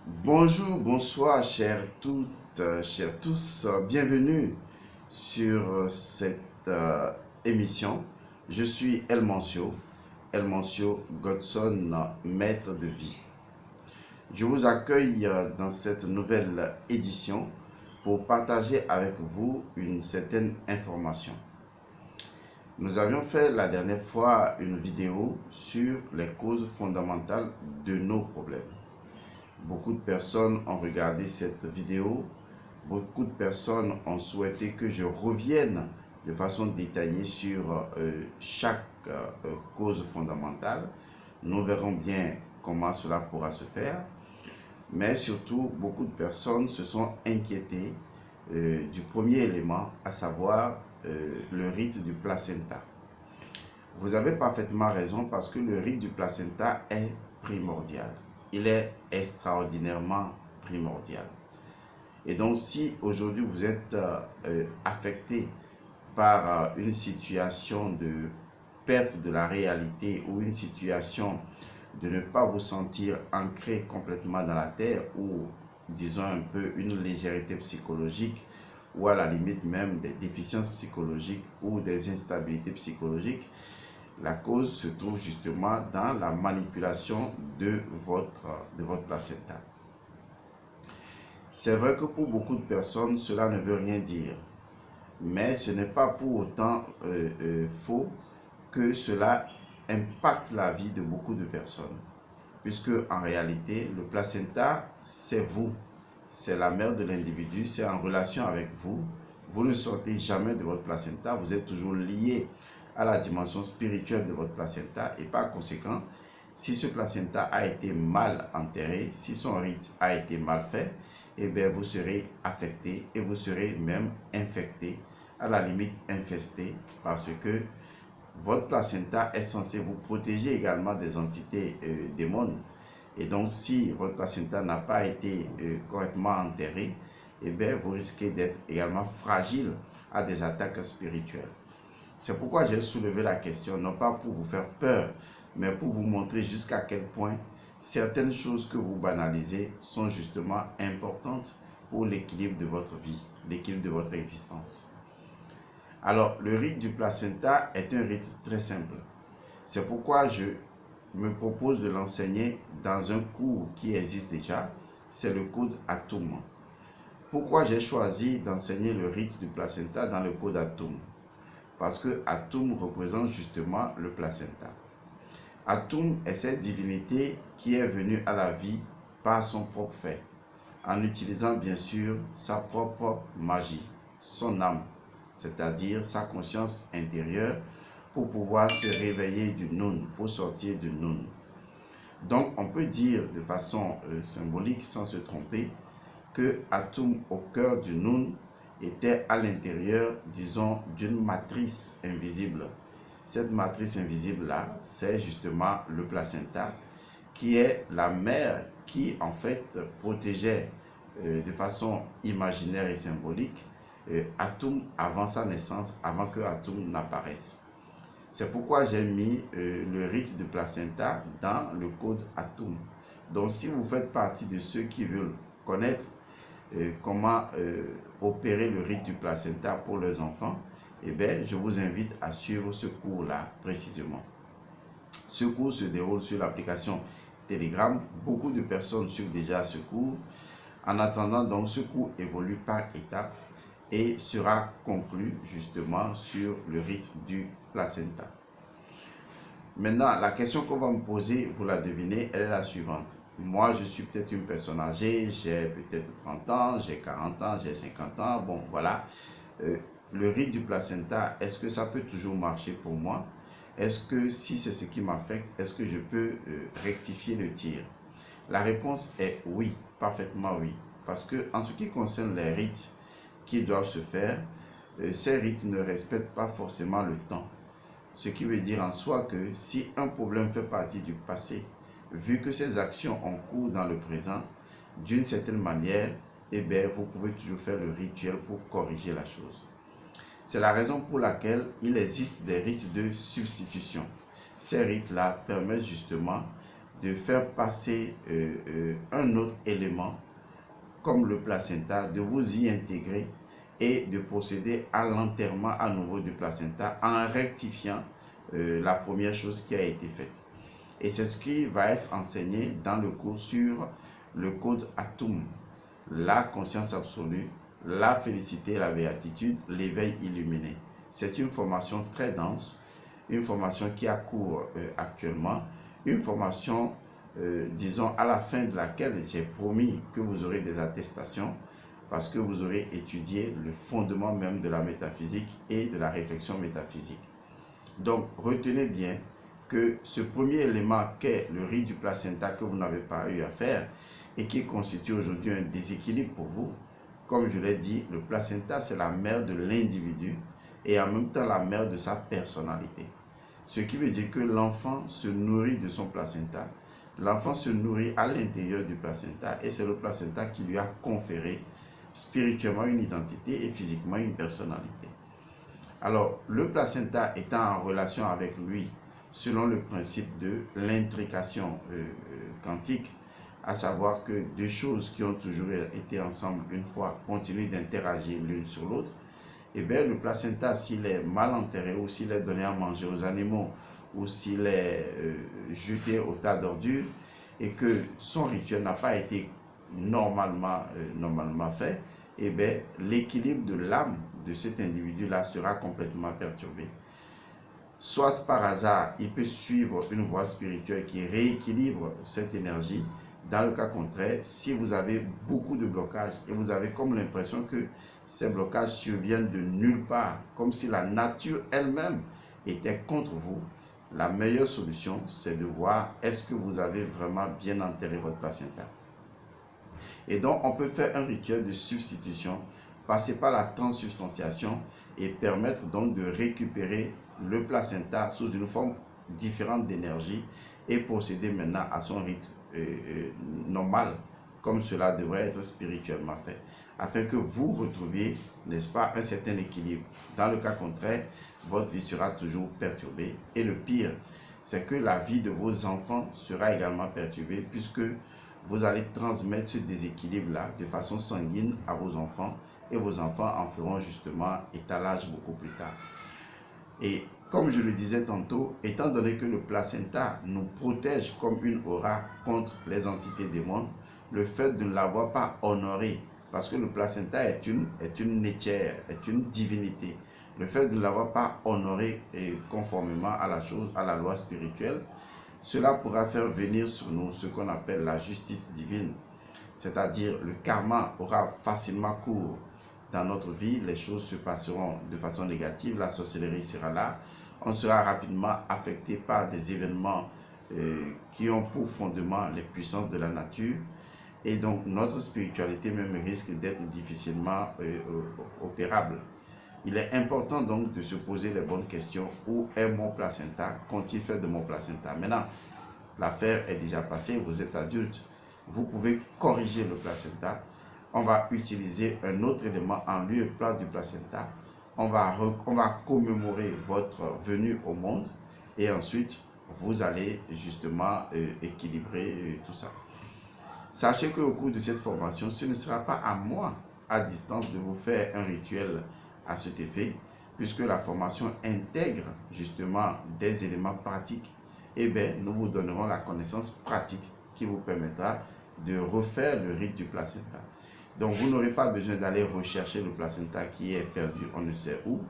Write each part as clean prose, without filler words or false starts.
Bonjour, bonsoir, chères toutes, chers tous. Bienvenue sur cette émission. Je suis El Mancio Godson, maître de vie. Je vous accueille dans cette nouvelle édition pour partager avec vous une certaine information. Nous avions fait la dernière fois une vidéo sur les causes fondamentales de nos problèmes. Beaucoup de personnes ont regardé cette vidéo. Beaucoup de personnes ont souhaité que je revienne de façon détaillée sur chaque cause fondamentale. Nous verrons bien comment cela pourra se faire. Mais surtout, beaucoup de personnes se sont inquiétées du premier élément, à savoir le rite du placenta. Vous avez parfaitement raison parce que le rite du placenta est primordial. Il est extraordinairement primordial. Et donc, si aujourd'hui vous êtes affecté par une situation de perte de la réalité ou une situation de ne pas vous sentir ancré complètement dans la terre ou disons un peu une légèreté psychologique ou à la limite même des déficiences psychologiques ou des instabilités psychologiques, la cause se trouve justement dans la manipulation de votre placenta. C'est vrai que pour beaucoup de personnes, cela ne veut rien dire. Mais ce n'est pas pour autant faux que cela impacte la vie de beaucoup de personnes. Puisque en réalité, le placenta, c'est vous. C'est la mère de l'individu, c'est en relation avec vous. Vous ne sortez jamais de votre placenta, vous êtes toujours lié à la dimension spirituelle de votre placenta et par conséquent, si ce placenta a été mal enterré, si son rite a été mal fait, eh bien vous serez affecté et vous serez même infecté, à la limite infesté, parce que votre placenta est censé vous protéger également des entités démons. Et donc si votre placenta n'a pas été correctement enterré, eh bien vous risquez d'être également fragile à des attaques spirituelles. C'est pourquoi j'ai soulevé la question, non pas pour vous faire peur, mais pour vous montrer jusqu'à quel point certaines choses que vous banalisez sont justement importantes pour l'équilibre de votre vie, l'équilibre de votre existence. Alors, le rite du placenta est un rite très simple. C'est pourquoi je me propose de l'enseigner dans un cours qui existe déjà, c'est le code Atum. Pourquoi j'ai choisi d'enseigner le rite du placenta dans le code Atum? Parce que Atum représente justement le placenta. Atum est cette divinité qui est venue à la vie par son propre fait, en utilisant bien sûr sa propre magie, son âme, c'est-à-dire sa conscience intérieure pour pouvoir se réveiller du Nun, pour sortir du Nun. Donc on peut dire de façon symbolique, sans se tromper, que Atum au cœur du Nun était à l'intérieur, disons, d'une matrice invisible. Cette matrice invisible-là, c'est justement le placenta, qui est la mère qui, en fait, protégeait de façon imaginaire et symbolique Atum avant sa naissance, avant que Atum n'apparaisse. C'est pourquoi j'ai mis le rite de placenta dans le code Atum. Donc, si vous faites partie de ceux qui veulent connaître comment opérer le rite du placenta pour leurs enfants, eh bien, je vous invite à suivre ce cours-là précisément. Ce cours se déroule sur l'application Telegram. Beaucoup de personnes suivent déjà ce cours. En attendant, donc, ce cours évolue par étapes et sera conclu justement sur le rite du placenta. Maintenant, la question qu'on va me poser, vous la devinez, elle est la suivante. Moi, je suis peut-être une personne âgée, j'ai peut-être 30 ans, j'ai 40 ans, j'ai 50 ans, bon, voilà. Le rite du placenta, est-ce que ça peut toujours marcher pour moi? Est-ce que si c'est ce qui m'affecte, est-ce que je peux rectifier le tir? La réponse est oui, parfaitement oui. Parce que en ce qui concerne les rites qui doivent se faire, ces rites ne respectent pas forcément le temps. Ce qui veut dire en soi que si un problème fait partie du passé, vu que ces actions ont cours dans le présent, d'une certaine manière, eh bien, vous pouvez toujours faire le rituel pour corriger la chose. C'est la raison pour laquelle il existe des rites de substitution. Ces rites-là permettent justement de faire passer un un autre élément, comme le placenta, de vous y intégrer et de procéder à l'enterrement à nouveau du placenta en rectifiant la première chose qui a été faite. Et c'est ce qui va être enseigné dans le cours sur le code Atum, la conscience absolue, la félicité, la béatitude, l'éveil illuminé. C'est une formation très dense, une formation qui a cours actuellement, une formation, disons, à la fin de laquelle j'ai promis que vous aurez des attestations parce que vous aurez étudié le fondement même de la métaphysique et de la réflexion métaphysique. Donc, retenez bien que ce premier élément qu'est le rite du placenta que vous n'avez pas eu à faire et qui constitue aujourd'hui un déséquilibre pour vous, comme je l'ai dit, le placenta c'est la mère de l'individu et en même temps la mère de sa personnalité. Ce qui veut dire que l'enfant se nourrit de son placenta, l'enfant se nourrit à l'intérieur du placenta et c'est le placenta qui lui a conféré spirituellement une identité et physiquement une personnalité. Alors, le placenta étant en relation avec lui, selon le principe de l'intrication quantique, à savoir que deux choses qui ont toujours été ensemble une fois continuent d'interagir l'une sur l'autre, et bien le placenta, s'il est mal enterré ou s'il est donné à manger aux animaux ou s'il est jeté au tas d'ordures et que son rituel n'a pas été normalement fait, et bien l'équilibre de l'âme de cet individu-là sera complètement perturbé. Soit par hasard, il peut suivre une voie spirituelle qui rééquilibre cette énergie. Dans le cas contraire, si vous avez beaucoup de blocages et vous avez comme l'impression que ces blocages surviennent de nulle part, comme si la nature elle-même était contre vous, la meilleure solution, c'est de voir est-ce que vous avez vraiment bien enterré votre placenta. Et donc, on peut faire un rituel de substitution, passer par la transsubstantiation et permettre donc de récupérer le placenta sous une forme différente d'énergie et procéder maintenant à son rythme normal, comme cela devrait être spirituellement fait, afin que vous retrouviez, n'est-ce pas, un certain équilibre. Dans le cas contraire, votre vie sera toujours perturbée. Et le pire, c'est que la vie de vos enfants sera également perturbée, puisque vous allez transmettre ce déséquilibre-là de façon sanguine à vos enfants, et vos enfants en feront justement étalage beaucoup plus tard. Et comme je le disais tantôt, étant donné que le placenta nous protège comme une aura contre les entités démons, le fait de ne l'avoir pas honoré, parce que le placenta est une nétière, est une divinité, le fait de ne l'avoir pas honoré et conformément à la chose, à la loi spirituelle, cela pourra faire venir sur nous ce qu'on appelle la justice divine, c'est-à-dire le karma aura facilement cours dans notre vie, les choses se passeront de façon négative, la sorcellerie sera là, on sera rapidement affecté par des événements qui ont pour fondement les puissances de la nature, et donc notre spiritualité même risque d'être difficilement opérable. Il est important donc de se poser les bonnes questions. Où est mon placenta? Qu'ont-ils fait de mon placenta? Maintenant, l'affaire est déjà passée, vous êtes adulte, vous pouvez corriger le placenta. On va utiliser un autre élément en lieu et place du placenta. On va commémorer votre venue au monde et ensuite vous allez justement équilibrer tout ça. Sachez qu'au cours de cette formation, ce ne sera pas à moi, à distance, de vous faire un rituel à cet effet, puisque la formation intègre justement des éléments pratiques. Eh bien, nous vous donnerons la connaissance pratique qui vous permettra de refaire le rite du placenta. Donc, vous n'aurez pas besoin d'aller rechercher le placenta qui est perdu on ne sait où,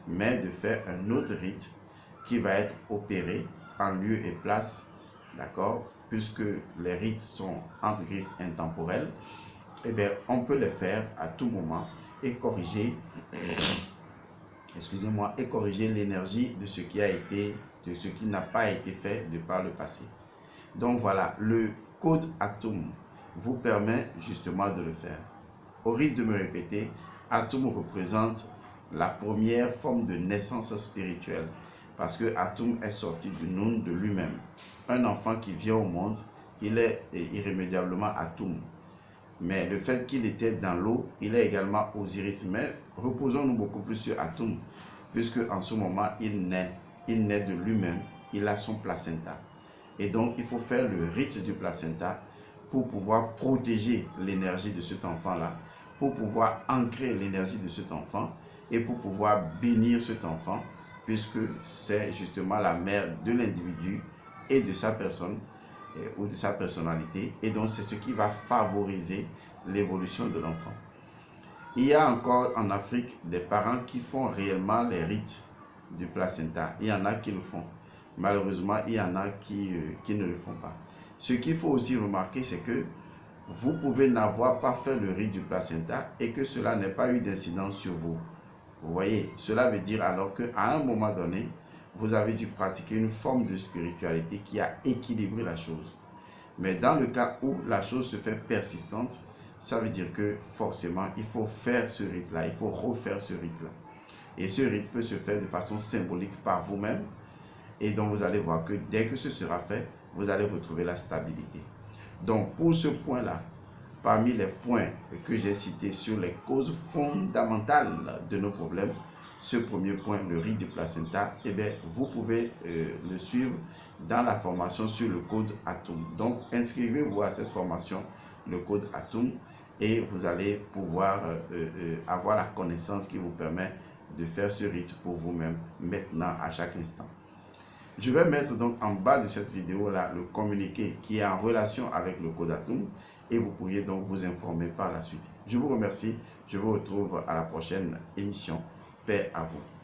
mais de faire un autre rite qui va être opéré en lieu et place, d'accord? Puisque les rites sont entre griffes intemporels, eh bien, on peut les faire à tout moment et corriger, et corriger l'énergie de ce qui a été, de ce qui n'a pas été fait de par le passé. Donc voilà, le code Atum vous permet justement de le faire. Au risque de me répéter, Atum représente la première forme de naissance spirituelle, parce que Atum est sorti du Nun de lui-même. Un enfant qui vient au monde, il est irrémédiablement Atum. Mais le fait qu'il était dans l'eau, il est également Osiris. Mais reposons-nous beaucoup plus sur Atum, puisque en ce moment, il naît de lui-même, il a son placenta. Et donc, il faut faire le rite du placenta pour pouvoir protéger l'énergie de cet enfant-là, pour pouvoir ancrer l'énergie de cet enfant et pour pouvoir bénir cet enfant, puisque c'est justement la mère de l'individu et de sa personne ou de sa personnalité, et donc c'est ce qui va favoriser l'évolution de l'enfant. Il y a encore en Afrique des parents qui font réellement les rites du placenta. Il y en a qui le font. Malheureusement, il y en a qui ne le font pas. Ce qu'il faut aussi remarquer, c'est que vous pouvez n'avoir pas fait le rite du placenta et que cela n'ait pas eu d'incidence sur vous. Vous voyez, cela veut dire alors qu'à un moment donné, vous avez dû pratiquer une forme de spiritualité qui a équilibré la chose. Mais dans le cas où la chose se fait persistante, ça veut dire que forcément, il faut faire ce rite-là, il faut refaire ce rite-là. Et ce rite peut se faire de façon symbolique par vous-même. Et donc, vous allez voir que dès que ce sera fait, vous allez retrouver la stabilité. Donc, pour ce point-là, parmi les points que j'ai cités sur les causes fondamentales de nos problèmes, ce premier point, le rite du placenta, eh bien, vous pouvez le suivre dans la formation sur le code ATOM. Donc, inscrivez-vous à cette formation, le code ATOM, et vous allez pouvoir avoir la connaissance qui vous permet de faire ce rite pour vous-même, maintenant, à chaque instant. Je vais mettre donc en bas de cette vidéo-là le communiqué qui est en relation avec le code ATOM, et vous pourriez donc vous informer par la suite. Je vous remercie, je vous retrouve à la prochaine émission. Paix à vous.